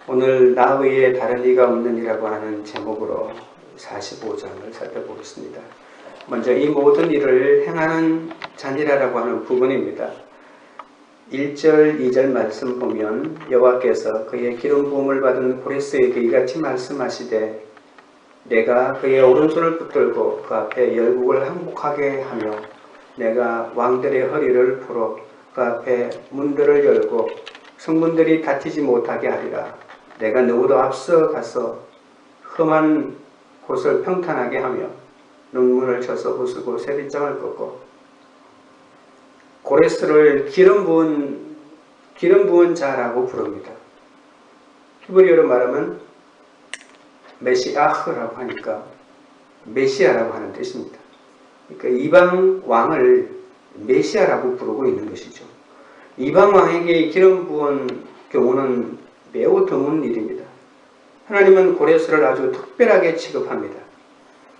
오늘 나 외에 다른 이가 없느니라고 하는 제목으로 45장을 살펴보겠습니다. 먼저 이 모든 일을 행하는 자니라라고 하는 부분입니다. 1절, 2절 말씀 보면 여호와께서 그의 기름 부음을 받은 고레스에게 이같이 말씀하시되 내가 그의 오른손을 붙들고 그 앞에 열국을 항복하게 하며 내가 왕들의 허리를 풀어 그 앞에 문들을 열고 성문들이 닫히지 못하게 하리라. 내가 누구도 앞서 가서 험한 곳을 평탄하게 하며 눈문을 쳐서 부수고 세빗장을 꺾고. 고레스를 기름 부은 자라고 부릅니다. 히브리어로 말하면 메시아흐라고 하니까 메시아라고 하는 뜻입니다. 그러니까 이방 왕을 메시아라고 부르고 있는 것이죠. 이방 왕에게 기름 부은 경우는 매우 드문 일입니다. 하나님은 고레스를 아주 특별하게 취급합니다.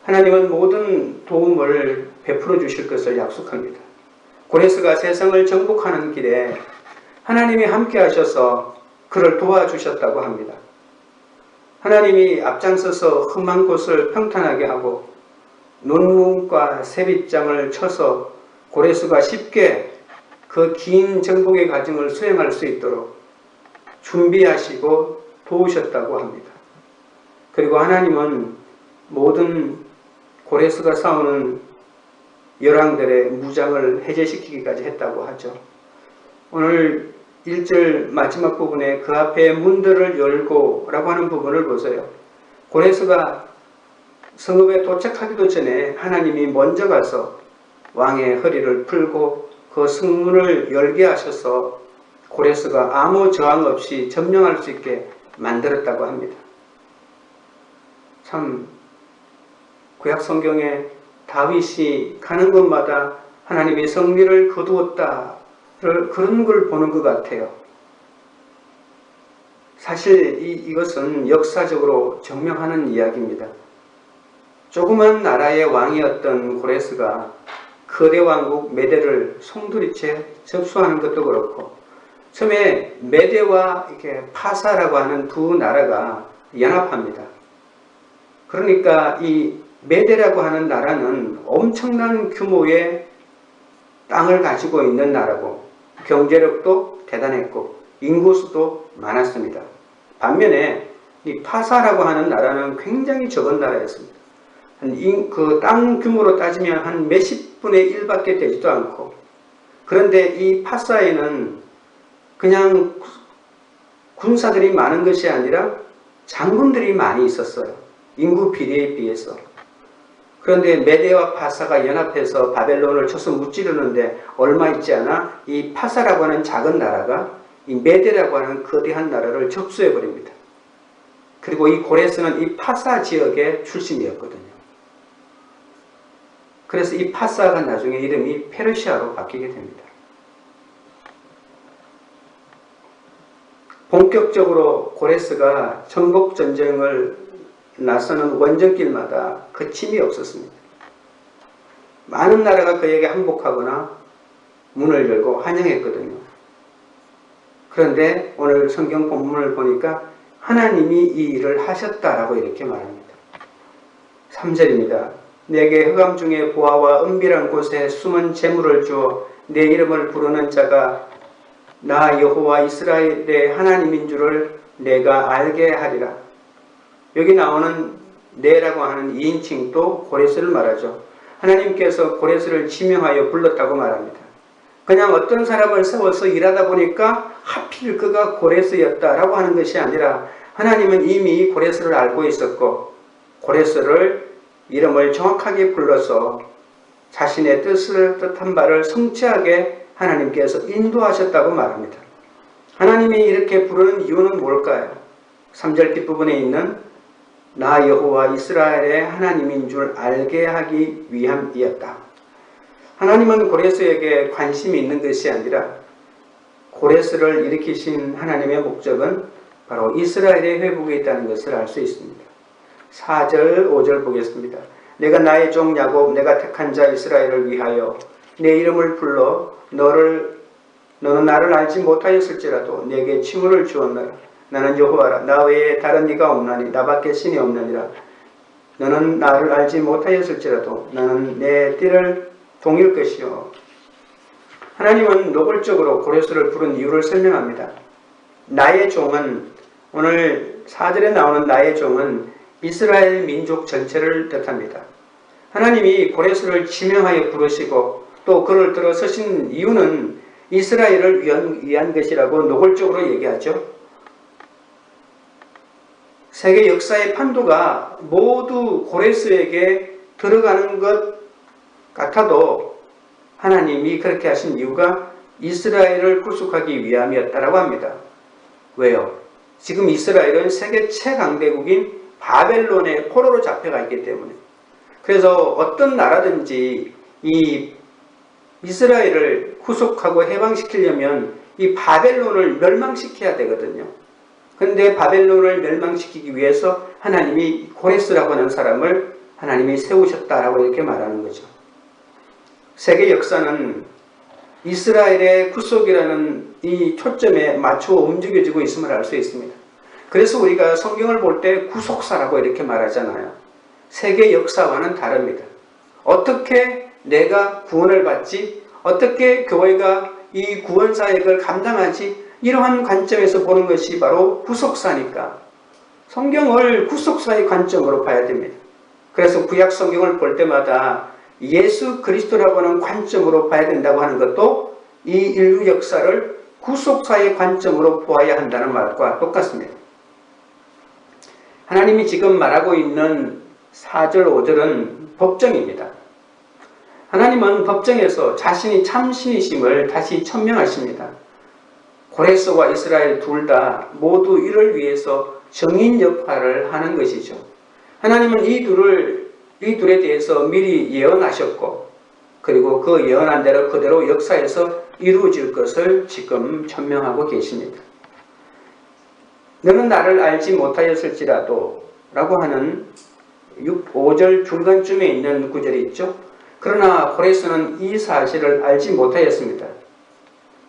하나님은 모든 도움을 베풀어 주실 것을 약속합니다. 고레스가 세상을 정복하는 길에 하나님이 함께 하셔서 그를 도와주셨다고 합니다. 하나님이 앞장서서 험한 곳을 평탄하게 하고 논문과 세빗장을 쳐서 고레스가 쉽게 그 긴 정복의 과정을 수행할 수 있도록 준비하시고 도우셨다고 합니다. 그리고 하나님은 모든 고레스가 싸우는 열왕들의 무장을 해제시키기까지 했다고 하죠. 오늘 1절 마지막 부분에 그 앞에 문들을 열고 라고 하는 부분을 보세요. 고레스가 성읍에 도착하기도 전에 하나님이 먼저 가서 왕의 허리를 풀고 그 성문을 열게 하셔서 고레스가 아무 저항 없이 점령할 수 있게 만들었다고 합니다. 참 구약 성경에 다윗이 가는 곳마다 하나님이 승리를 거두었다 그런 걸 보는 것 같아요. 사실 이것은 역사적으로 증명하는 이야기입니다. 조그만 나라의 왕이었던 고레스가 거대 왕국 메대를 송두리째 접수하는 것도 그렇고, 처음에 메대와 이렇게 파사라고 하는 두 나라가 연합합니다. 그러니까 이 메대라고 하는 나라는 엄청난 규모의 땅을 가지고 있는 나라고 경제력도 대단했고 인구수도 많았습니다. 반면에 이 파사라고 하는 나라는 굉장히 적은 나라였습니다. 그 땅 규모로 따지면 한 몇십 분의 1밖에 되지도 않고, 그런데 이 파사에는 그냥 군사들이 많은 것이 아니라 장군들이 많이 있었어요. 인구 비례에 비해서. 그런데 메대와 파사가 연합해서 바벨론을 쳐서 무찌르는데 얼마 있지 않아 이 파사라고 하는 작은 나라가 이 메대라고 하는 거대한 나라를 접수해 버립니다. 그리고 이 고레스는 이 파사 지역의 출신이었거든요. 그래서 이 파사가 나중에 이름이 페르시아로 바뀌게 됩니다. 본격적으로 고레스가 정복전쟁을 나서는 원정길마다 거침이 없었습니다. 많은 나라가 그에게 항복하거나 문을 열고 환영했거든요. 그런데 오늘 성경 본문을 보니까 하나님이 이 일을 하셨다라고 이렇게 말합니다. 3절입니다. 내게 흑암 중에 보화와 은밀한 곳에 숨은 재물을 주어 내 이름을 부르는 자가 나 여호와 이스라엘의 하나님인 줄을 내가 알게 하리라. 여기 나오는 네라고 하는 2인칭도 고레스를 말하죠. 하나님께서 고레스를 지명하여 불렀다고 말합니다. 그냥 어떤 사람을 세워서 일하다 보니까 하필 그가 고레스였다라고 하는 것이 아니라 하나님은 이미 고레스를 알고 있었고 고레스를 이름을 정확하게 불러서 자신의 뜻한 바를 성취하게 하나님께서 인도하셨다고 말합니다. 하나님이 이렇게 부르는 이유는 뭘까요? 3절 뒷부분에 있는 나 여호와 이스라엘의 하나님인 줄 알게 하기 위함이었다. 하나님은 고레스에게 관심이 있는 것이 아니라 고레스를 일으키신 하나님의 목적은 바로 이스라엘의 회복에 있다는 것을 알 수 있습니다. 4절 5절 보겠습니다. 내가 나의 종 야곱 내가 택한 자 이스라엘을 위하여 내 이름을 불러 너는 나를 알지 못하였을지라도 내게 칭호를 주었노라. 나는 여호와라. 나 외에 다른 이가 없나니 나밖에 신이 없느니라. 너는 나를 알지 못하였을지라도 나는 내 띠를 동일 것이요. 하나님은 노골적으로 고레스를 부른 이유를 설명합니다. 나의 종은, 오늘 4절에 나오는 나의 종은 이스라엘 민족 전체를 뜻합니다. 하나님이 고레스를 지명하여 부르시고 또 그를 들어서신 이유는 이스라엘을 위한 것이라고 노골적으로 얘기하죠. 세계 역사의 판도가 모두 고레스에게 들어가는 것 같아도 하나님이 그렇게 하신 이유가 이스라엘을 구속하기 위함이었다고 합니다. 왜요? 지금 이스라엘은 세계 최강대국인 바벨론의 포로로 잡혀가 있기 때문에. 그래서 어떤 나라든지 이 이스라엘을 구속하고 해방시키려면 이 바벨론을 멸망시켜야 되거든요. 그런데 바벨론을 멸망시키기 위해서 하나님이 고레스라고 하는 사람을 하나님이 세우셨다라고 이렇게 말하는 거죠. 세계 역사는 이스라엘의 구속이라는 이 초점에 맞춰 움직여지고 있음을 알 수 있습니다. 그래서 우리가 성경을 볼 때 구속사라고 이렇게 말하잖아요. 세계 역사와는 다릅니다. 어떻게 내가 구원을 받지? 어떻게 교회가 이 구원 사역을 감당하지? 이러한 관점에서 보는 것이 바로 구속사니까 성경을 구속사의 관점으로 봐야 됩니다. 그래서 구약 성경을 볼 때마다 예수 그리스도라고 하는 관점으로 봐야 된다고 하는 것도 이 인류 역사를 구속사의 관점으로 보아야 한다는 말과 똑같습니다. 하나님이 지금 말하고 있는 4절, 5절은 법정입니다. 하나님은 법정에서 자신이 참신이심을 다시 천명하십니다. 고레스와 이스라엘 둘 다 모두 이를 위해서 정인 역할을 하는 것이죠. 하나님은 이 둘에 대해서 미리 예언하셨고 그리고 그 예언한 대로 그대로 역사에서 이루어질 것을 지금 천명하고 계십니다. 너는 나를 알지 못하였을지라도 라고 하는 5절 중간쯤에 있는 구절이 있죠. 그러나 고레스는 이 사실을 알지 못하였습니다.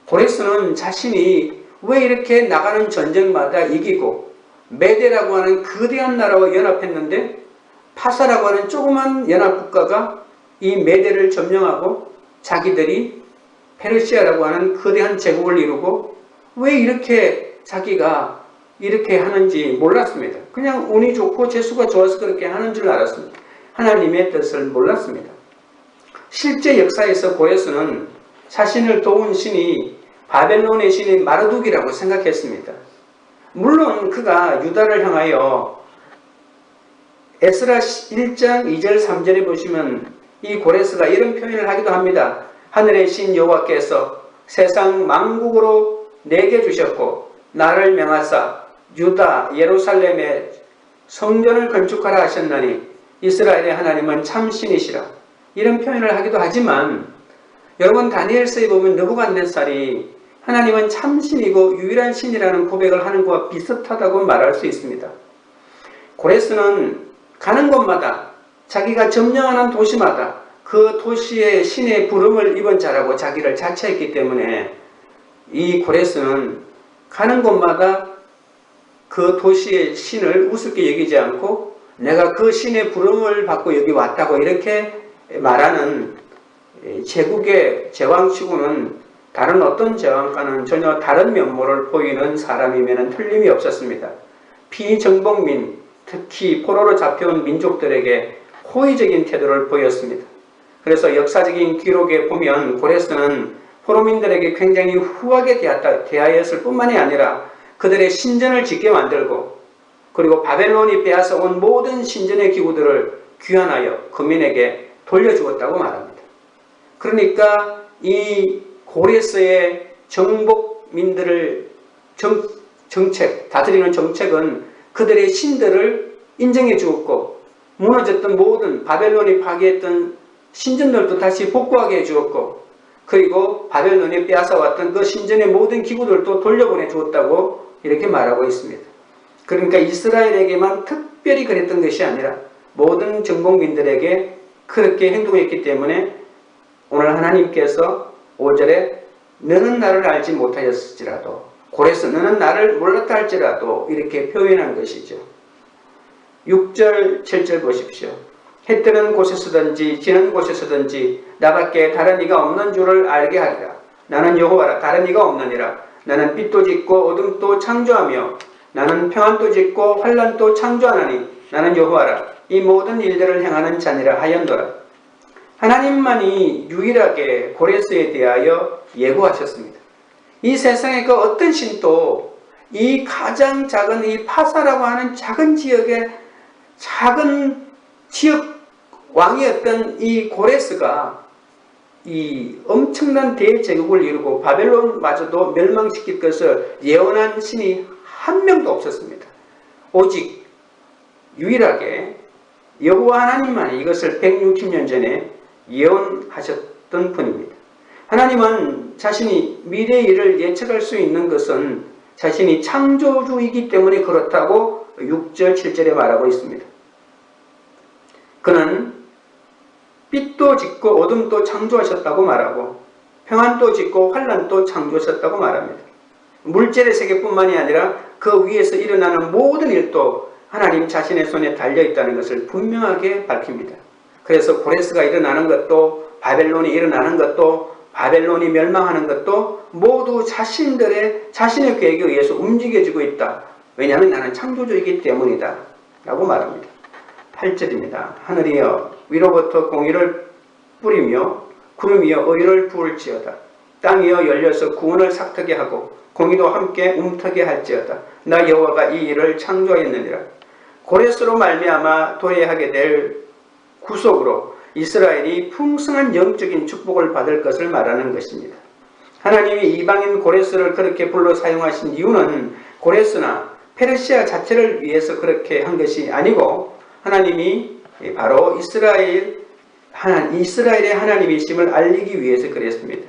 고레스는 자신이 왜 이렇게 나가는 전쟁마다 이기고 메대라고 하는 거대한 나라와 연합했는데 파사라고 하는 조그만 연합국가가 이 메대를 점령하고 자기들이 페르시아라고 하는 거대한 제국을 이루고 왜 이렇게 자기가 이렇게 하는지 몰랐습니다. 그냥 운이 좋고 재수가 좋아서 그렇게 하는 줄 알았습니다. 하나님의 뜻을 몰랐습니다. 실제 역사에서 고레스는 자신을 도운 신이 바벨론의 신인 마르둑이라고 생각했습니다. 물론 그가 유다를 향하여 에스라 1장 2절 3절에 보시면 이 고레스가 이런 표현을 하기도 합니다. 하늘의 신 여호와께서 세상 만국으로 내게 주셨고 나를 명하사 유다 예루살렘에 성전을 건축하라 하셨나니 이스라엘의 하나님은 참 신이시라. 이런 표현을 하기도 하지만 여러분 다니엘서에 보면 느부갓네살이 하나님은 참신이고 유일한 신이라는 고백을 하는 것과 비슷하다고 말할 수 있습니다. 고레스는 가는 곳마다 자기가 점령하는 도시마다 그 도시의 신의 부름을 입은 자라고 자기를 자처했기 때문에 이 고레스는 가는 곳마다 그 도시의 신을 우습게 여기지 않고 내가 그 신의 부름을 받고 여기 왔다고 이렇게 말하는 제국의 제왕치고는 다른 어떤 제왕과는 전혀 다른 면모를 보이는 사람이면 틀림이 없었습니다. 피정복민, 특히 포로로 잡혀온 민족들에게 호의적인 태도를 보였습니다. 그래서 역사적인 기록에 보면 고레스는 포로민들에게 굉장히 후하게 대하였을 뿐만이 아니라 그들의 신전을 짓게 만들고 그리고 바벨론이 빼앗아 온 모든 신전의 기구들을 귀환하여 그민에게 돌려주었다고 말합니다. 그러니까 이 고레스의 정복민들을 정책, 다스리는 정책은 그들의 신들을 인정해 주었고 무너졌던 모든 바벨론이 파괴했던 신전들도 다시 복구하게 해주었고 그리고 바벨론이 빼앗아왔던 그 신전의 모든 기구들도 돌려보내 주었다고 이렇게 말하고 있습니다. 그러니까 이스라엘에게만 특별히 그랬던 것이 아니라 모든 정복민들에게 그렇게 행동했기 때문에 오늘 하나님께서 5절에 너는 나를 알지 못하였을지라도 고레스 너는 나를 몰랐다 할지라도 이렇게 표현한 것이죠. 6절 7절 보십시오. 해 뜨는 곳에서든지 지는 곳에서든지 나밖에 다른 이가 없는 줄을 알게 하리라. 나는 여호와라 다른 이가 없느니라. 나는 빛도 짓고 어둠도 창조하며 나는 평안도 짓고 환난도 창조하나니 나는 여호와라 이 모든 일들을 행하는 자니라 하였노라. 하나님만이 유일하게 고레스에 대하여 예고하셨습니다. 이 세상의 그 어떤 신도 이 가장 작은 이 파사라고 하는 작은 지역의 작은 지역 왕이었던 이 고레스가 이 엄청난 대제국을 이루고 바벨론마저도 멸망시킬 것을 예언한 신이 한 명도 없었습니다. 오직 유일하게 여호와 하나님만이 이것을 160년 전에 예언하셨던 분입니다. 하나님은 자신이 미래의 일을 예측할 수 있는 것은 자신이 창조주이기 때문에 그렇다고 6절 7절에 말하고 있습니다. 그는 빛도 짓고 어둠도 창조하셨다고 말하고 평안도 짓고 환난도 창조하셨다고 말합니다. 물질의 세계뿐만이 아니라 그 위에서 일어나는 모든 일도 하나님 자신의 손에 달려있다는 것을 분명하게 밝힙니다. 그래서 고레스가 일어나는 것도 바벨론이 일어나는 것도 바벨론이 멸망하는 것도 모두 자신의 계획에 의해서 움직여지고 있다. 왜냐하면 나는 창조주이기 때문이다 라고 말합니다. 8절입니다. 하늘이여 위로부터 공의를 뿌리며 구름이여 의를 부을지어다. 땅이여 열려서 구원을 삭트게 하고 공의도 함께 움트게 할지어다. 나 여호와가 이 일을 창조하였느니라. 고레스로 말미암아 도래하게 될 구속으로 이스라엘이 풍성한 영적인 축복을 받을 것을 말하는 것입니다. 하나님이 이방인 고레스를 그렇게 불러 사용하신 이유는 고레스나 페르시아 자체를 위해서 그렇게 한 것이 아니고 하나님이 바로 이스라엘의 하나님이심을 알리기 위해서 그랬습니다.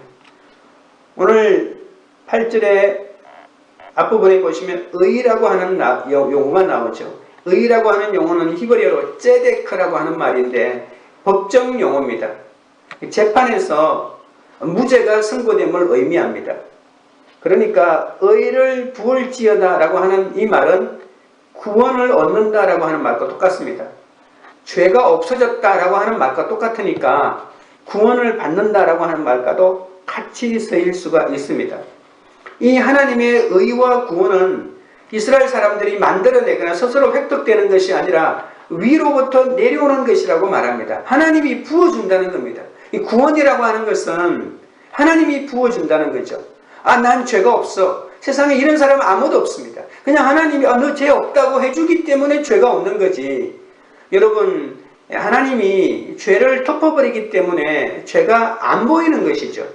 오늘 8절의 앞부분에 보시면 의라고 하는 용어가 나오죠. 의라고 하는 용어는 히브리어로 ጼ데크라고 하는 말인데 법정 용어입니다. 재판에서 무죄가 선고됨을 의미합니다. 그러니까 의를 부을지어다 라고 하는 이 말은 구원을 얻는다 라고 하는 말과 똑같습니다. 죄가 없어졌다 라고 하는 말과 똑같으니까 구원을 받는다 라고 하는 말과도 같이 쓰일 수가 있습니다. 이 하나님의 의와 구원은 이스라엘 사람들이 만들어내거나 스스로 획득되는 것이 아니라 위로부터 내려오는 것이라고 말합니다. 하나님이 부어준다는 겁니다. 이 구원이라고 하는 것은 하나님이 부어준다는 거죠. 난 죄가 없어. 세상에 이런 사람은 아무도 없습니다. 그냥 하나님이 너 죄 없다고 해주기 때문에 죄가 없는 거지. 여러분, 하나님이 죄를 덮어버리기 때문에 죄가 안 보이는 것이죠.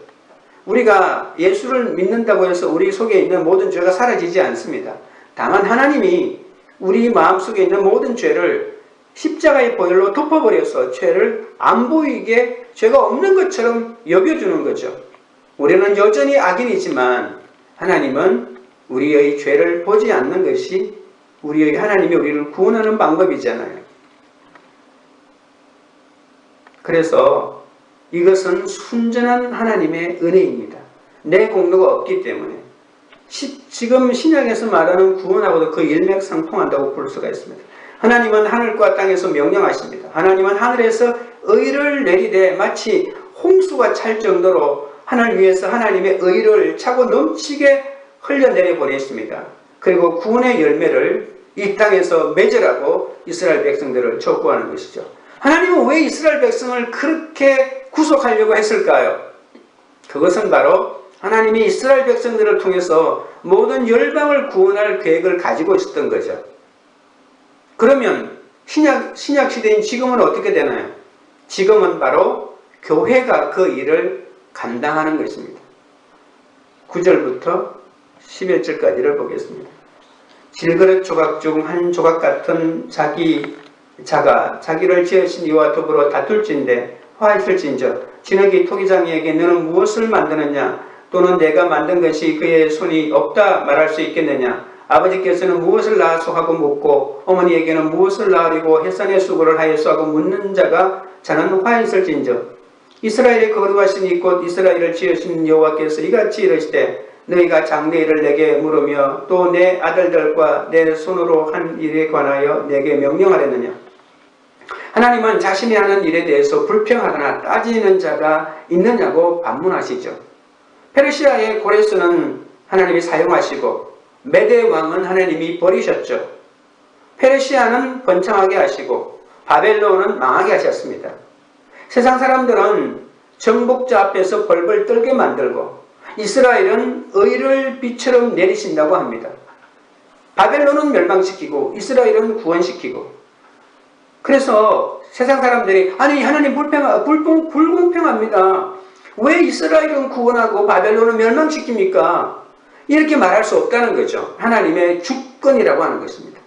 우리가 예수를 믿는다고 해서 우리 속에 있는 모든 죄가 사라지지 않습니다. 다만 하나님이 우리 마음속에 있는 모든 죄를 십자가의 보혈로 덮어버려서 죄를 안 보이게 죄가 없는 것처럼 여겨주는 거죠. 우리는 여전히 악인이지만 하나님은 우리의 죄를 보지 않는 것이 하나님이 우리를 구원하는 방법이잖아요. 그래서 이것은 순전한 하나님의 은혜입니다. 내 공로가 없기 때문에 지금 신약에서 말하는 구원하고도 그 일맥상통한다고 볼 수가 있습니다. 하나님은 하늘과 땅에서 명령하십니다. 하나님은 하늘에서 의를 내리되 마치 홍수가 찰 정도로 하늘 위에서 하나님의 의를 차고 넘치게 흘려내려 보냈습니다. 그리고 구원의 열매를 이 땅에서 맺으라고 이스라엘 백성들을 촉구하는 것이죠. 하나님은 왜 이스라엘 백성을 그렇게 구속하려고 했을까요? 그것은 바로 하나님이 이스라엘 백성들을 통해서 모든 열방을 구원할 계획을 가지고 있었던 거죠. 그러면 신약 시대인 지금은 어떻게 되나요? 지금은 바로 교회가 그 일을 감당하는 것입니다. 9절부터 11절까지를 보겠습니다. 질그릇 조각 중 한 조각 같은 자가 자기를 지으신 이와 더불어 다툴진대 화했을진저 진흙이 토기장이에게 너는 무엇을 만드느냐 또는 내가 만든 것이 그의 손이 없다 말할 수 있겠느냐 아버지께서는 무엇을 낳아서 하고 묻고 어머니에게는 무엇을 낳으리고 햇산의 수고를 하여서 하고 묻는 자는 화했을진저 이스라엘의 거룩하신 이 곧 이스라엘을 지으신 여호와께서 이같이 이르시되 너희가 장래 일을 내게 물으며 또 내 아들들과 내 손으로 한 일에 관하여 내게 명령하랬느냐. 하나님은 자신이 하는 일에 대해서 불평하거나 따지는 자가 있느냐고 반문하시죠. 페르시아의 고레스는 하나님이 사용하시고 메대 왕은 하나님이 버리셨죠. 페르시아는 번창하게 하시고 바벨론은 망하게 하셨습니다. 세상 사람들은 정복자 앞에서 벌벌 떨게 만들고 이스라엘은 의를 비처럼 내리신다고 합니다. 바벨론은 멸망시키고 이스라엘은 구원시키고, 그래서 세상 사람들이 아니 하나님 불공평합니다. 왜 이스라엘은 구원하고 바벨론은 멸망시킵니까? 이렇게 말할 수 없다는 거죠. 하나님의 주권이라고 하는 것입니다.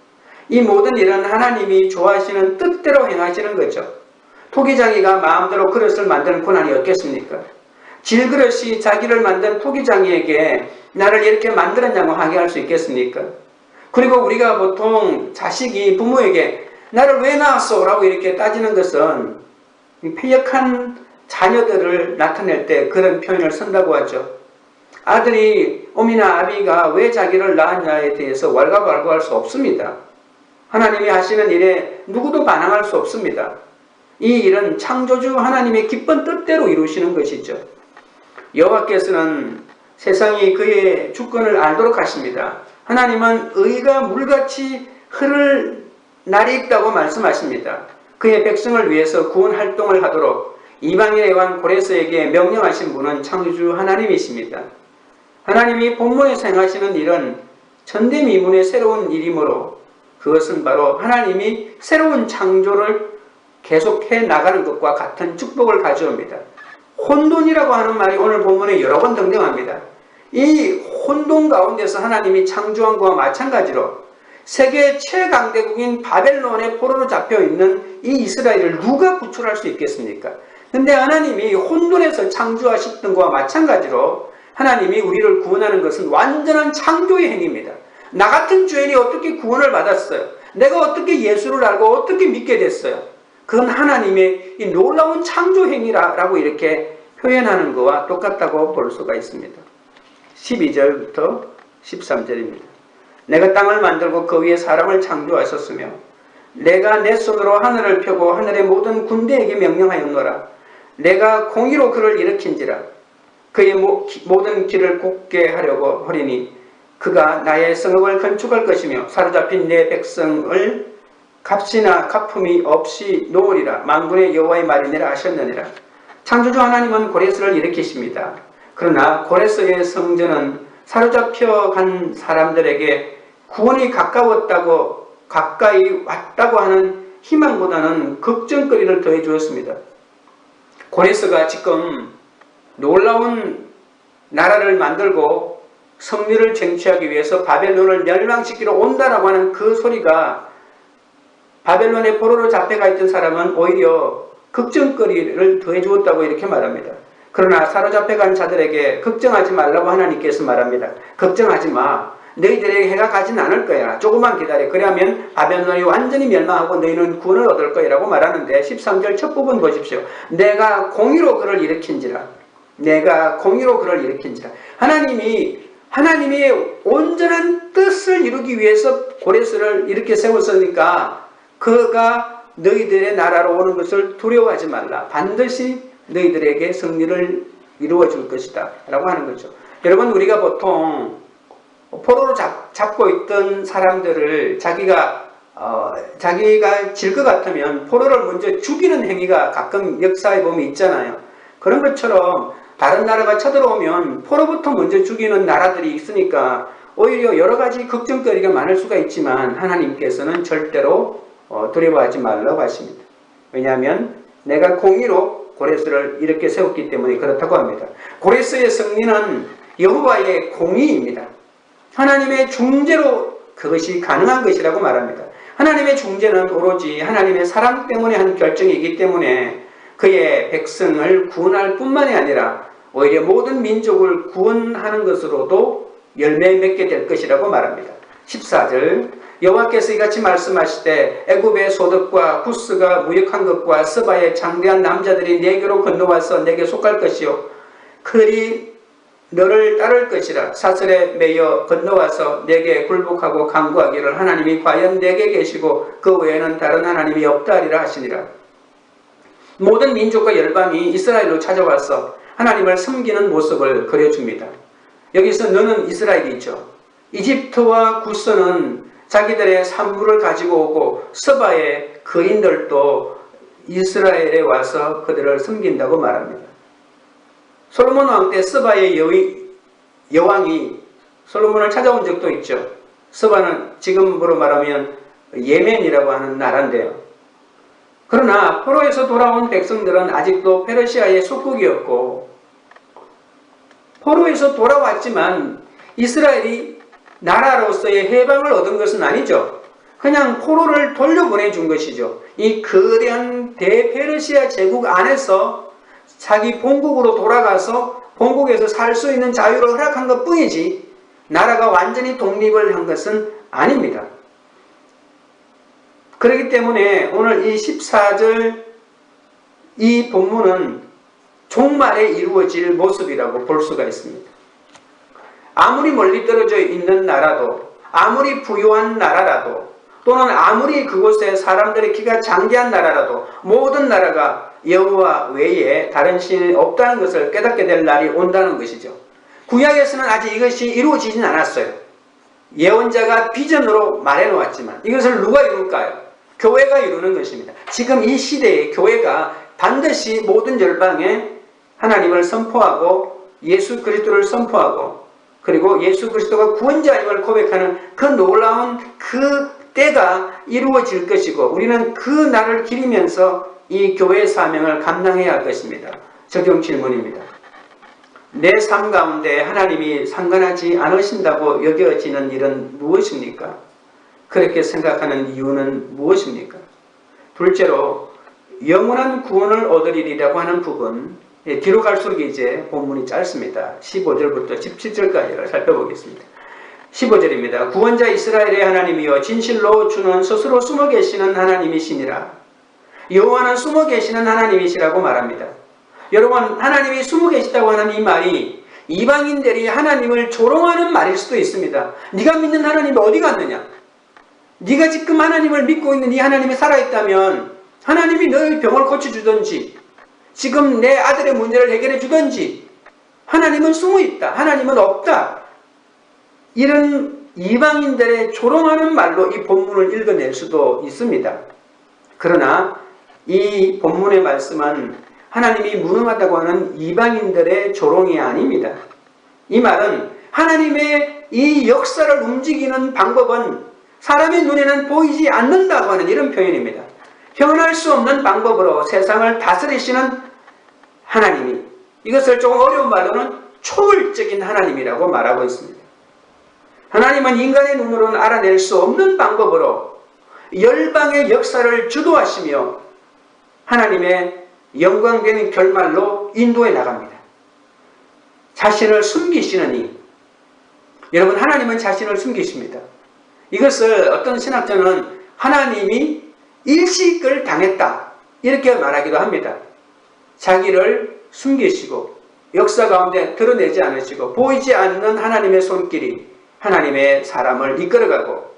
이 모든 일은 하나님이 좋아하시는 뜻대로 행하시는 거죠. 토기장이가 마음대로 그릇을 만드는 고난이 없겠습니까? 질그릇이 자기를 만든 토기장이에게 나를 이렇게 만들었냐고 항의할 수 있겠습니까? 그리고 우리가 보통 자식이 부모에게 나를 왜 낳았어? 라고 이렇게 따지는 것은 패역한 자녀들을 나타낼 때 그런 표현을 쓴다고 하죠. 아들이 오미나 아비가 왜 자기를 낳았냐에 대해서 왈가왈부할 수 없습니다. 하나님이 하시는 일에 누구도 반항할 수 없습니다. 이 일은 창조주 하나님의 기쁜 뜻대로 이루시는 것이죠. 여호와께서는 세상이 그의 주권을 알도록 하십니다. 하나님은 의가 물같이 흐를 날이 있다고 말씀하십니다. 그의 백성을 위해서 구원 활동을 하도록 이방인의 왕 고레스에게 명령하신 분은 창조주 하나님이십니다. 하나님이 본문에서 행하시는 일은 전대미문의 새로운 일이므로 그것은 바로 하나님이 새로운 창조를 계속해 나가는 것과 같은 축복을 가져옵니다. 혼돈이라고 하는 말이 오늘 본문에 여러 번 등장합니다. 이 혼돈 가운데서 하나님이 창조한 것과 마찬가지로 세계 최강대국인 바벨론의 포로로 잡혀있는 이 이스라엘을 누가 구출할 수 있겠습니까? 근데 하나님이 혼돈에서 창조하셨던 것과 마찬가지로 하나님이 우리를 구원하는 것은 완전한 창조의 행위입니다. 나 같은 죄인이 어떻게 구원을 받았어요? 내가 어떻게 예수를 알고 어떻게 믿게 됐어요? 그건 하나님의 이 놀라운 창조 행위라고 이렇게 표현하는 것과 똑같다고 볼 수가 있습니다. 12절부터 13절입니다. 내가 땅을 만들고 그 위에 사람을 창조하셨으며 내가 내 손으로 하늘을 펴고 하늘의 모든 군대에게 명령하였노라. 내가 공의로 그를 일으킨지라. 그의 모든 길을 곱게 하려고 하리니 그가 나의 성읍을 건축할 것이며 사로잡힌 내 백성을 값이나 갚음이 없이 놓으리라. 만군의 여호와의 말이니라 하셨느니라. 창조주 하나님은 고레스를 일으키십니다. 그러나 고레스의 성전은 사로잡혀 간 사람들에게 구원이 가까이 왔다고 하는 희망보다는 걱정거리를 더해 주었습니다. 고레스가 지금 놀라운 나라를 만들고 성리를 쟁취하기 위해서 바벨론을 멸망시키러 온다라고 하는 그 소리가 바벨론의 포로로 잡혀가 있던 사람은 오히려 걱정거리를 더해 주었다고 이렇게 말합니다. 그러나 사로잡혀간 자들에게 걱정하지 말라고 하나님께서 말합니다. 걱정하지 마. 너희들에게 해가 가진 않을 거야. 조금만 기다려. 그러면 바벨론이 완전히 멸망하고 너희는 구원을 얻을 거야 라고 말하는데 13절 첫 부분 보십시오. 내가 공의로 그를 일으킨지라. 내가 공의로 그를 일으킨지라. 하나님의 온전한 뜻을 이루기 위해서 고레스를 이렇게 세웠으니까 그가 너희들의 나라로 오는 것을 두려워하지 말라. 반드시 너희들에게 승리를 이루어 줄 것이다 라고 하는 거죠. 여러분, 우리가 보통 포로로 잡고 있던 사람들을 자기가 질 것 같으면 포로를 먼저 죽이는 행위가 가끔 역사에 보면 있잖아요. 그런 것처럼 다른 나라가 쳐들어오면 포로부터 먼저 죽이는 나라들이 있으니까 오히려 여러 가지 걱정거리가 많을 수가 있지만 하나님께서는 절대로 두려워하지 말라고 하십니다. 왜냐하면 내가 공의로 고레스를 이렇게 세웠기 때문에 그렇다고 합니다. 고레스의 승리는 여호와의 공의입니다. 하나님의 중재로 그것이 가능한 것이라고 말합니다. 하나님의 중재는 오로지 하나님의 사랑 때문에 한 결정이기 때문에 그의 백성을 구원할 뿐만이 아니라 오히려 모든 민족을 구원하는 것으로도 열매 맺게 될 것이라고 말합니다. 14절 여호와께서 이같이 말씀하시되 애굽의 소득과 구스가 무역한 것과 스바의 장대한 남자들이 내게로 건너와서 내게 속할 것이요 그들이 너를 따를 것이라. 사슬에 매여 건너와서 내게 굴복하고 간구하기를 하나님이 과연 내게 계시고 그 외에는 다른 하나님이 없다 하리라 하시니라. 모든 민족과 열방이 이스라엘로 찾아와서 하나님을 섬기는 모습을 그려줍니다. 여기서 너는 이스라엘이죠. 이집트와 구스는 자기들의 산물을 가지고 오고 서바의 거인들도 이스라엘에 와서 그들을 섬긴다고 말합니다. 솔로몬 왕 때 서바의 여왕이 솔로몬을 찾아온 적도 있죠. 서바는 지금으로 말하면 예멘이라고 하는 나라인데요. 그러나 포로에서 돌아온 백성들은 아직도 페르시아의 속국이었고, 포로에서 돌아왔지만 이스라엘이 나라로서의 해방을 얻은 것은 아니죠. 그냥 포로를 돌려보내준 것이죠. 이 거대한 대페르시아 제국 안에서 자기 본국으로 돌아가서 본국에서 살 수 있는 자유를 허락한 것 뿐이지 나라가 완전히 독립을 한 것은 아닙니다. 그렇기 때문에 오늘 이 14절 이 본문은 종말에 이루어질 모습이라고 볼 수가 있습니다. 아무리 멀리 떨어져 있는 나라도, 아무리 부유한 나라라도, 또는 아무리 그곳에 사람들의 기가 장대한 나라라도 모든 나라가 여호와 외에 다른 신이 없다는 것을 깨닫게 될 날이 온다는 것이죠. 구약에서는 아직 이것이 이루어지진 않았어요. 예언자가 비전으로 말해놓았지만 이것을 누가 이룰까요? 교회가 이루는 것입니다. 지금 이 시대에 교회가 반드시 모든 열방에 하나님을 선포하고 예수 그리스도를 선포하고 그리고 예수 그리스도가 구원자임을 고백하는 그 놀라운 그 때가 이루어질 것이고 우리는 그 날을 기리면서 이 교회의 사명을 감당해야 할 것입니다. 적용 질문입니다. 내 삶 가운데 하나님이 상관하지 않으신다고 여겨지는 일은 무엇입니까? 그렇게 생각하는 이유는 무엇입니까? 둘째로 영원한 구원을 얻으리라고 하는 부분, 뒤로 갈수록 이제 본문이 짧습니다. 15절부터 17절까지를 살펴보겠습니다. 15절입니다. 구원자 이스라엘의 하나님이여 진실로 주는 스스로 숨어 계시는 하나님이시니라. 여호와는 숨어 계시는 하나님이시라고 말합니다. 여러분, 하나님이 숨어 계시다고 하는 이 말이 이방인들이 하나님을 조롱하는 말일 수도 있습니다. 네가 믿는 하나님이 어디 갔느냐? 네가 지금 하나님을 믿고 있는 이 하나님이 살아있다면 하나님이 너의 병을 고쳐주든지 지금 내 아들의 문제를 해결해 주든지 하나님은 숨어있다. 하나님은 없다. 이런 이방인들의 조롱하는 말로 이 본문을 읽어낼 수도 있습니다. 그러나 이 본문의 말씀은 하나님이 무능하다고 하는 이방인들의 조롱이 아닙니다. 이 말은 하나님의 이 역사를 움직이는 방법은 사람의 눈에는 보이지 않는다고 하는 이런 표현입니다. 표현할 수 없는 방법으로 세상을 다스리시는 하나님이, 이것을 조금 어려운 말로는 초월적인 하나님이라고 말하고 있습니다. 하나님은 인간의 눈으로는 알아낼 수 없는 방법으로 열방의 역사를 주도하시며 하나님의 영광되는 결말로 인도해 나갑니다. 자신을 숨기시느니, 여러분, 하나님은 자신을 숨기십니다. 이것을 어떤 신학자는 하나님이 일식을 당했다 이렇게 말하기도 합니다. 자기를 숨기시고 역사 가운데 드러내지 않으시고 보이지 않는 하나님의 손길이 하나님의 사람을 이끌어가고,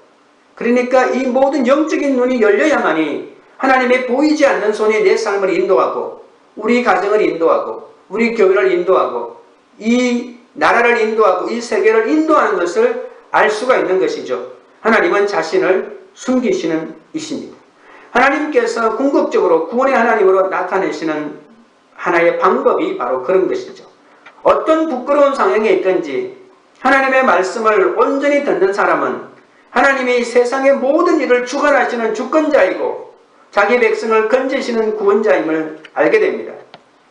그러니까 이 모든 영적인 눈이 열려야만이 하나님의 보이지 않는 손이 내 삶을 인도하고 우리 가정을 인도하고 우리 교회를 인도하고 이 나라를 인도하고 이 세계를 인도하는 것을 알 수가 있는 것이죠. 하나님은 자신을 숨기시는 이십니다. 하나님께서 궁극적으로 구원의 하나님으로 나타내시는 하나의 방법이 바로 그런 것이죠. 어떤 부끄러운 상황에 있든지 하나님의 말씀을 온전히 듣는 사람은 하나님이 세상의 모든 일을 주관하시는 주권자이고 자기 백성을 건지시는 구원자임을 알게 됩니다.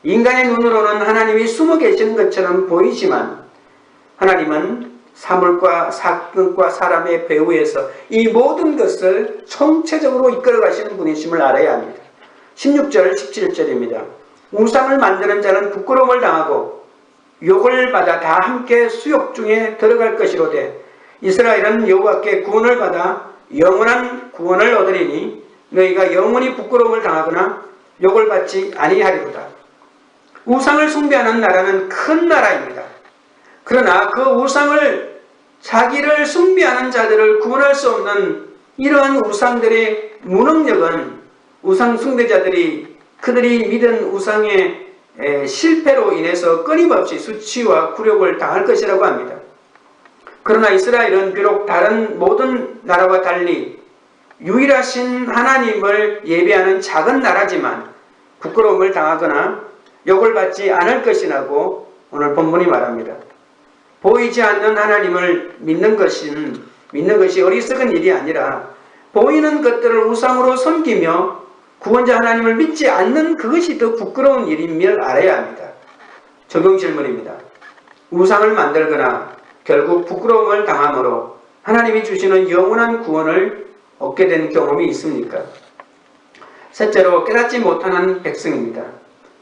인간의 눈으로는 하나님이 숨어 계시는 것처럼 보이지만 하나님은 사물과 사건과 사람의 배후에서 이 모든 것을 총체적으로 이끌어 가시는 분이심을 알아야 합니다. 16절 17절입니다. 우상을 만드는 자는 부끄러움을 당하고 욕을 받아 다 함께 수욕 중에 들어갈 것이로되 이스라엘은 여호와께 구원을 받아 영원한 구원을 얻으리니 너희가 영원히 부끄러움을 당하거나 욕을 받지 아니하리로다. 우상을 숭배하는 나라는 큰 나라입니다. 그러나 그 우상을 자기를 숭배하는 자들을 구원할 수 없는 이러한 우상들의 무능력은 우상 숭배자들이 그들이 믿은 우상의 실패로 인해서 끊임없이 수치와 굴욕을 당할 것이라고 합니다. 그러나 이스라엘은 비록 다른 모든 나라와 달리 유일하신 하나님을 예배하는 작은 나라지만 부끄러움을 당하거나 욕을 받지 않을 것이라고 오늘 본문이 말합니다. 보이지 않는 하나님을 믿는 것이 어리석은 일이 아니라 보이는 것들을 우상으로 섬기며 구원자 하나님을 믿지 않는 그것이 더 부끄러운 일임을 알아야 합니다. 적용 질문입니다. 우상을 만들거나 결국 부끄러움을 당함으로 하나님이 주시는 영원한 구원을 얻게 된 경험이 있습니까? 셋째로 깨닫지 못하는 백성입니다.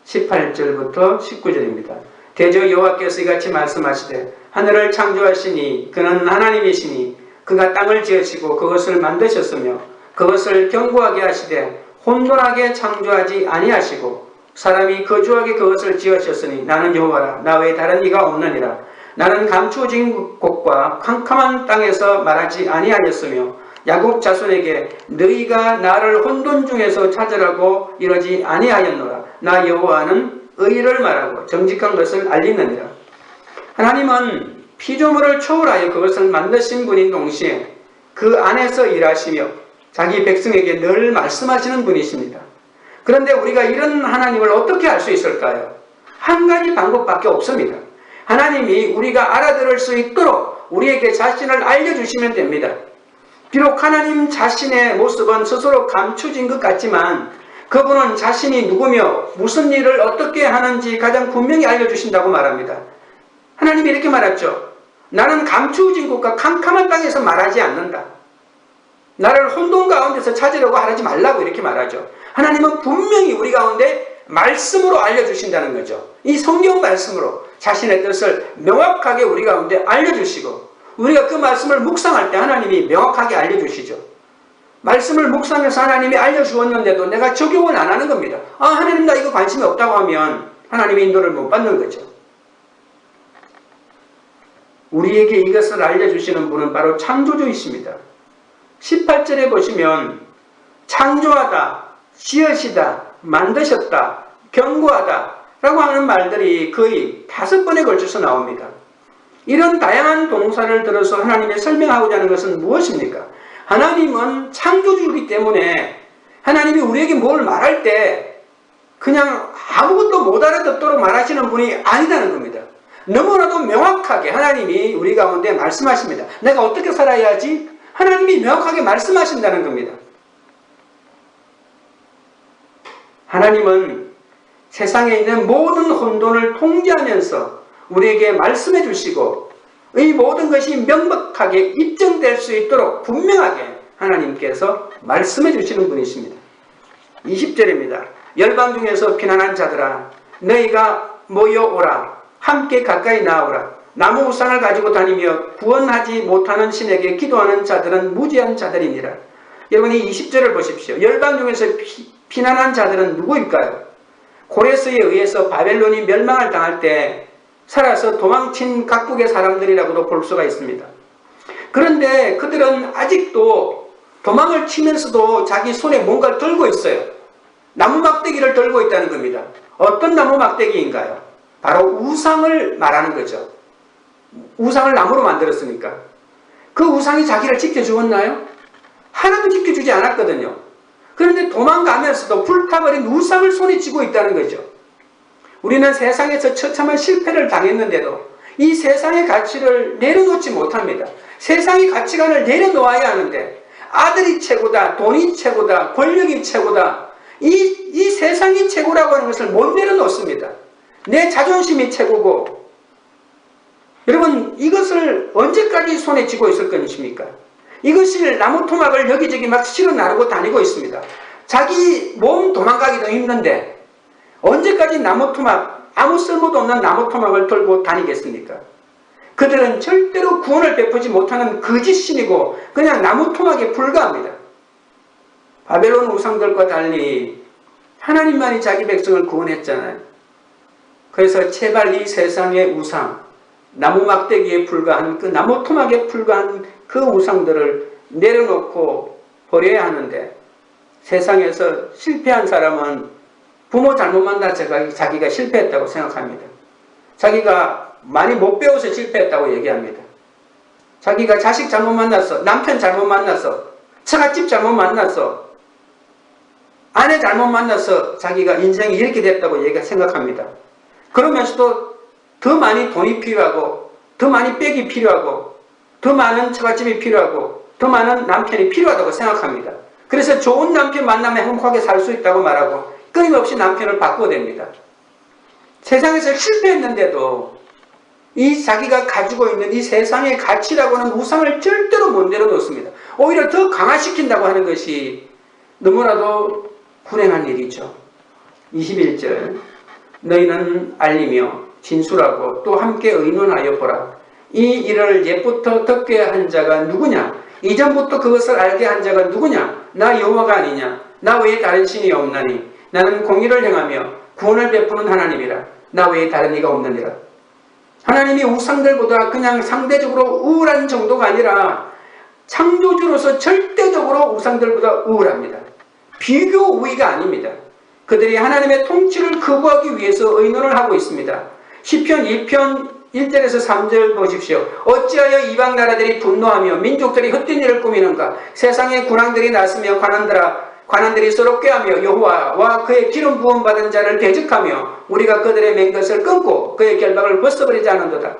18절부터 19절입니다. 대저 여호와께서 이같이 말씀하시되 하늘을 창조하시니 그는 하나님이시니 그가 땅을 지으시고 그것을 만드셨으며 그것을 견고하게 하시되 혼돈하게 창조하지 아니하시고 사람이 거주하게 그것을 지으셨으니 나는 여호와라 나 외에 다른 이가 없느니라. 나는 감추어진 곳과 캄캄한 땅에서 말하지 아니하였으며 야곱 자손에게 너희가 나를 혼돈 중에서 찾으라고 이러지 아니하였노라. 나 여호와는 의를 말하고 정직한 것을 알리느니라. 하나님은 피조물을 초월하여 그것을 만드신 분인 동시에 그 안에서 일하시며 자기 백성에게 늘 말씀하시는 분이십니다. 그런데 우리가 이런 하나님을 어떻게 알 수 있을까요? 한 가지 방법밖에 없습니다. 하나님이 우리가 알아들을 수 있도록 우리에게 자신을 알려주시면 됩니다. 비록 하나님 자신의 모습은 스스로 감추진 것 같지만 그분은 자신이 누구며 무슨 일을 어떻게 하는지 가장 분명히 알려주신다고 말합니다. 하나님이 이렇게 말했죠. 나는 감추어진 곳과 캄캄한 땅에서 말하지 않는다. 나를 혼돈 가운데서 찾으려고 하지 말라고 이렇게 말하죠. 하나님은 분명히 우리 가운데 말씀으로 알려주신다는 거죠. 이 성경 말씀으로 자신의 뜻을 명확하게 우리 가운데 알려주시고 우리가 그 말씀을 묵상할 때 하나님이 명확하게 알려주시죠. 말씀을 묵상해서 하나님이 알려주었는데도 내가 적용을 안 하는 겁니다. 하나님 나 이거 관심이 없다고 하면 하나님의 인도를 못 받는 거죠. 우리에게 이것을 알려주시는 분은 바로 창조주이십니다. 18절에 보시면 창조하다, 지으시다, 만드셨다, 견고하다 라고 하는 말들이 거의 5번에 걸쳐서 나옵니다. 이런 다양한 동사를 들어서 하나님이 설명하고자 하는 것은 무엇입니까? 하나님은 창조주이기 때문에 하나님이 우리에게 뭘 말할 때 그냥 아무것도 못 알아듣도록 말하시는 분이 아니라는 겁니다. 너무나도 명확하게 하나님이 우리 가운데 말씀하십니다. 내가 어떻게 살아야 하지? 하나님이 명확하게 말씀하신다는 겁니다. 하나님은 세상에 있는 모든 혼돈을 통제하면서 우리에게 말씀해 주시고 이 모든 것이 명백하게 입증될 수 있도록 분명하게 하나님께서 말씀해 주시는 분이십니다. 20절입니다. 열방 중에서 피난한 자들아 너희가 모여오라 함께 가까이 나오라. 나무 우상을 가지고 다니며 구원하지 못하는 신에게 기도하는 자들은 무지한 자들이니라. 여러분 이 20절을 보십시오. 열방 중에서 피난한 자들은 누구일까요? 고레스에 의해서 바벨론이 멸망을 당할 때 살아서 도망친 각국의 사람들이라고도 볼 수가 있습니다. 그런데 그들은 아직도 도망을 치면서도 자기 손에 뭔가를 들고 있어요. 나무 막대기를 들고 있다는 겁니다. 어떤 나무 막대기인가요? 바로 우상을 말하는 거죠. 우상을 나무로 만들었으니까. 그 우상이 자기를 지켜주었나요? 하나도 지켜주지 않았거든요. 그런데 도망가면서도 불타버린 우상을 손에 쥐고 있다는 거죠. 우리는 세상에서 처참한 실패를 당했는데도 이 세상의 가치를 내려놓지 못합니다. 세상의 가치관을 내려놓아야 하는데 아들이 최고다, 돈이 최고다, 권력이 최고다, 이 세상이 최고라고 하는 것을 못 내려놓습니다. 내 자존심이 최고고. 여러분 이것을 언제까지 손에 쥐고 있을 것입니까? 이것을 나무 토막을 여기저기 막 실어 나르고 다니고 있습니다. 자기 몸 도망가기도 힘든데 언제까지 나무 토막, 아무 쓸모도 없는 나무 토막을 들고 다니겠습니까? 그들은 절대로 구원을 베푸지 못하는 거짓신이고 그냥 나무 토막에 불과합니다. 바벨론 우상들과 달리 하나님만이 자기 백성을 구원했잖아요. 그래서 제발 이 세상의 우상, 나무 막대기에 불과한 그 나무 토막에 불과한 그 우상들을 내려놓고 버려야 하는데, 세상에서 실패한 사람은 부모 잘못 만나서 자기가 실패했다고 생각합니다. 자기가 많이 못 배워서 실패했다고 얘기합니다. 자기가 자식 잘못 만났어, 남편 잘못 만났어, 처갓집 잘못 만났어, 아내 잘못 만나서 자기가 인생이 이렇게 됐다고 생각합니다. 그러면서도 더 많이 돈이 필요하고, 더 많이 빽이 필요하고, 더 많은 처갓집이 필요하고, 더 많은 남편이 필요하다고 생각합니다. 그래서 좋은 남편 만나면 행복하게 살 수 있다고 말하고 끊임없이 남편을 바꿔댑니다. 세상에서 실패했는데도 이 자기가 가지고 있는 이 세상의 가치라고 하는 우상을 절대로 못 내려놓습니다. 오히려 더 강화시킨다고 하는 것이 너무나도 불행한 일이죠. 21절, 너희는 알리며 진술하고 또 함께 의논하여 보라. 이 일을 옛부터 듣게 한 자가 누구냐? 이전부터 그것을 알게 한 자가 누구냐? 나 여호와가 아니냐? 나 외에 다른 신이 없나니? 나는 공의를 행하며 구원을 베푸는 하나님이라. 나 외에 다른 이가 없느니라. 하나님이 우상들보다 그냥 상대적으로 우월한 정도가 아니라 창조주로서 절대적으로 우상들보다 우월합니다. 비교 우위가 아닙니다. 그들이 하나님의 통치를 거부하기 위해서 의논을 하고 있습니다. 시편 2편 1절에서 3절 보십시오. 어찌하여 이방 나라들이 분노하며 민족들이 헛된 일을 꾸미는가? 세상의 군왕들이 나서며 관원들이 서로 꾀하며 여호와와 그의 기름 부음 받은 자를 대적하며 우리가 그들의 맹 것을 끊고 그의 결박을 벗어버리지 않은도다.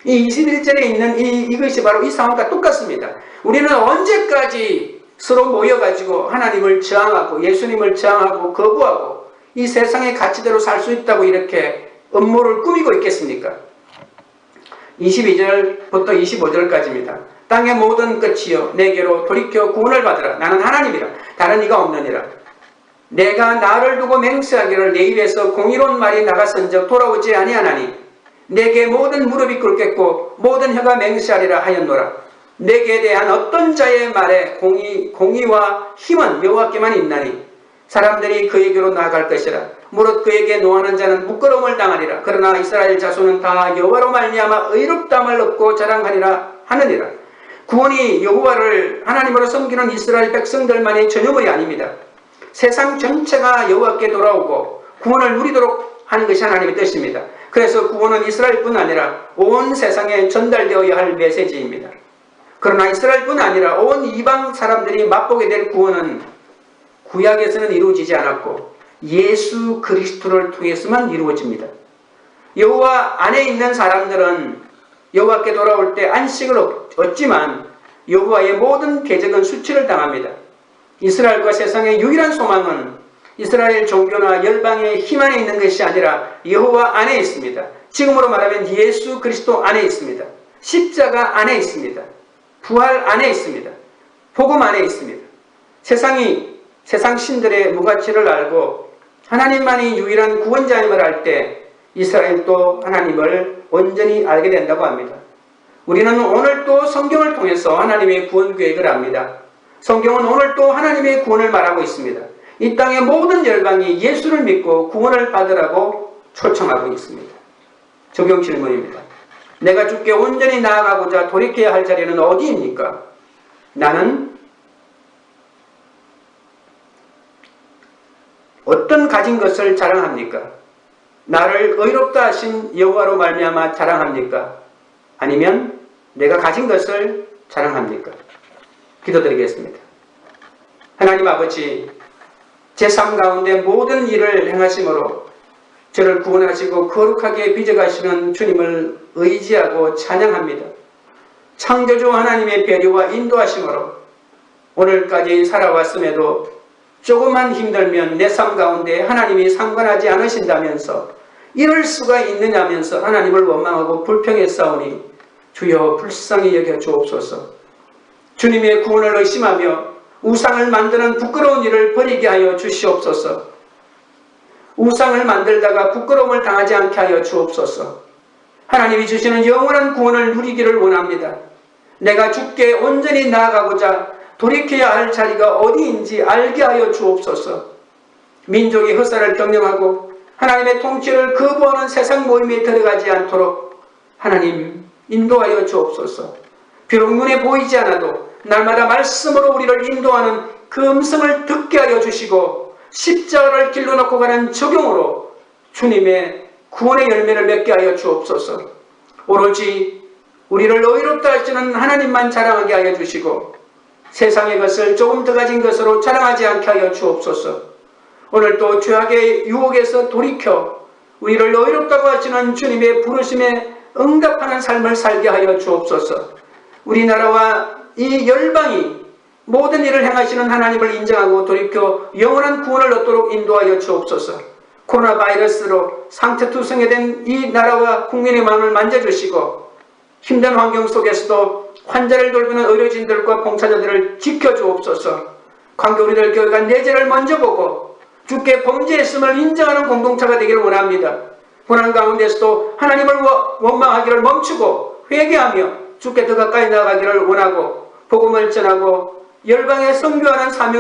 이 21절에 있는 이것이 바로 이 상황과 똑같습니다. 우리는 언제까지 서로 모여가지고 하나님을 저항하고 예수님을 저항하고 거부하고 이 세상의 가치대로 살 수 있다고 이렇게 음모를 꾸미고 있겠습니까? 22절부터 25절까지입니다. 땅의 모든 끝이여 내게로 돌이켜 구원을 받으라. 나는 하나님이라 다른 이가 없느니라. 내가 나를 두고 맹세하기를 내 입에서 공의로운 말이 나갔은즉 돌아오지 아니하나니 내게 모든 무릎이 꿇겠고 모든 혀가 맹세하리라 하였노라. 내게 대한 어떤 자의 말에 공의와 힘은 여호와께만 있나니 사람들이 그에게로 나아갈 것이라. 무릇 그에게 노하는 자는 부끄러움을 당하리라. 그러나 이스라엘 자손은 다 여호와로 말미암아 의롭다함을 얻고 자랑하리라 하느니라. 구원이 여호와를 하나님으로 섬기는 이스라엘 백성들만의 전유물이 아닙니다. 세상 전체가 여호와께 돌아오고 구원을 누리도록 하는 것이 하나님의 뜻입니다. 그래서 구원은 이스라엘뿐 아니라 온 세상에 전달되어야 할 메시지입니다. 그러나 이스라엘뿐 아니라 온 이방 사람들이 맛보게 될 구원은 구약에서는 이루어지지 않았고 예수 그리스도를 통해서만 이루어집니다. 여호와 안에 있는 사람들은 여호와께 돌아올 때 안식을 얻지만 여호와의 모든 대적은 수치를 당합니다. 이스라엘과 세상의 유일한 소망은 이스라엘 종교나 열방의 힘 안에 있는 것이 아니라 여호와 안에 있습니다. 지금으로 말하면 예수 그리스도 안에 있습니다. 십자가 안에 있습니다. 부활 안에 있습니다. 복음 안에 있습니다. 세상 신들의 무가치를 알고 하나님만이 유일한 구원자임을 알 때 이스라엘도 하나님을 온전히 알게 된다고 합니다. 우리는 오늘 또 성경을 통해서 하나님의 구원 계획을 압니다. 성경은 오늘 또 하나님의 구원을 말하고 있습니다. 이 땅의 모든 열방이 예수를 믿고 구원을 받으라고 초청하고 있습니다. 적용 질문입니다. 내가 주께 온전히 나아가고자 돌이켜야 할 자리는 어디입니까? 나는 어떤 가진 것을 자랑합니까? 나를 의롭다 하신 여호와로 말미암아 자랑합니까? 아니면 내가 가진 것을 자랑합니까? 기도드리겠습니다. 하나님 아버지, 제 삶 가운데 모든 일을 행하심으로 저를 구원하시고 거룩하게 빚어가시는 주님을 의지하고 찬양합니다. 창조주 하나님의 배려와 인도하심으로 오늘까지 살아왔음에도 조금만 힘들면 내 삶 가운데 하나님이 상관하지 않으신다면서 이럴 수가 있느냐면서 하나님을 원망하고 불평했사오니 주여 불쌍히 여겨 주옵소서. 주님의 구원을 의심하며 우상을 만드는 부끄러운 일을 버리게 하여 주시옵소서. 우상을 만들다가 부끄러움을 당하지 않게 하여 주옵소서. 하나님이 주시는 영원한 구원을 누리기를 원합니다. 내가 주께 온전히 나아가고자 돌이켜야 할 자리가 어디인지 알게 하여 주옵소서. 민족이 흑사를 경영하고 하나님의 통치를 거부하는 세상 모임에 들어가지 않도록 하나님 인도하여 주옵소서. 비록 눈에 보이지 않아도 날마다 말씀으로 우리를 인도하는 그 음성을 듣게 하여 주시고 십자가를 길로 놓고 가는 적용으로 주님의 구원의 열매를 맺게 하여 주옵소서. 오로지 우리를 의롭다 하시는 하나님만 자랑하게 하여 주시고 세상의 것을 조금 더 가진 것으로 자랑하지 않게 하여 주옵소서. 오늘도 죄악의 유혹에서 돌이켜 우리를 의롭다고 하시는 주님의 부르심에 응답하는 삶을 살게 하여 주옵소서. 우리나라와 이 열방이 모든 일을 행하시는 하나님을 인정하고 돌이켜 영원한 구원을 얻도록 인도하여 주옵소서. 코로나 바이러스로 상태투성이된 이 나라와 국민의 마음을 만져주시고 힘든 환경 속에서도 환자를 돌보는 의료진들과 봉사자들을 지켜주옵소서. 관계 우리들 교회가 내 죄를 먼저 보고 주께 범죄했음을 인정하는 공동체가 되기를 원합니다. 고난 가운데서도 하나님을 원망하기를 멈추고 회개하며 주께 더 가까이 나아가기를 원하고 복음을 전하고 열방에 선교하는 사명을